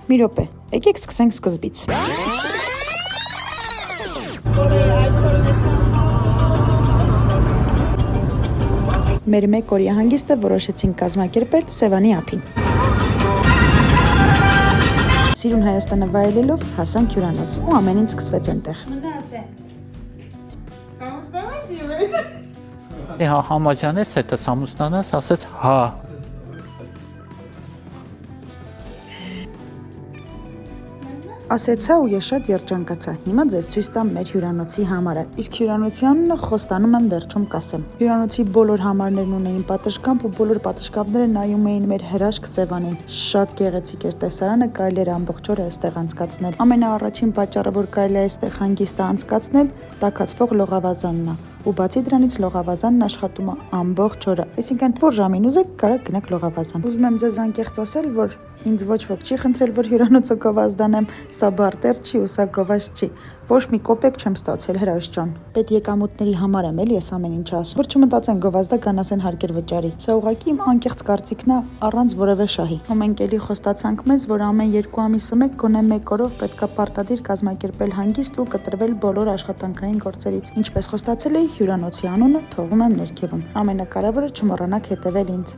Մի րոպե, եկեք սկսենք սկզբից։ Մեր մեկ օրյա հանգիստը որոշեցինք կազմակերպել Սևանի ափին։ Սիրուն Հայաստանը վայելելով հասանք հյուրանոց ու ամեն ինչ սկսվեց այնտեղ։ Համաձայնես հետս ամուսնանաս, ասեց հա։ Ասեցա ու ես շատ երջանկացա։ Հիմա ձեզ ցույց տամ մեր հյուրանոցի համարը։ Իսկ հյուրանոցի անունը խոստանում եմ վերջում կասեմ։ Հյուրանոցի բոլոր համարներն ունեին պատշգամբ ու բոլոր պատշգամբները նայում էին մեր հրաշք Սևանին։ Շատ գեղեցիկ էր տեսարանը, կարելի էր ամբողջ օրը այստեղ անցկացնել։ Ամենաառաջին պատճառը, որ կարելի է այստեղ հանգիստը անցկացնել, տաքացվող լողավազանն է։ Ու բացի դրանից լողավազանն աշխատում է ամբողջ օրը, այսինքն որ ժամին ուզեք կարող գնաք լողավազան։ Ուզում եմ ձեզ անկեղծ ասել, որ ինձ ոչ ոք չի խնդրել, որ հյուրանոցը գովազդանեմ, սա բարտեր չի ու սա գովազդ չի։ Ոչ մի կոպեկ չեմ ստացել, հրաշ ջան։ Պետ եկամուտների համար եմ էլի ես ամեն ինչ ասում։ Որ չմտածեն գովազդա կանասեն հարկեր վճարի։ Սա ուղղակի իմ անկեղծ կարծիքն է առանց որևէ շահի։ Ու մենք էլի խոստացանք մեզ, որ ամեն 2 ամիսը մեկ գոնե 1 օրով պետքա պարտադիր կազմակերպել հանգիստ ու կտրվել բոլոր աշխատանքային գործերից։ Ինչպես խոստացել էի, հյուրանոցի անունը թողում եմ ներքևում։ Ամենակարևորը չմոռանաք հետևել ինձ։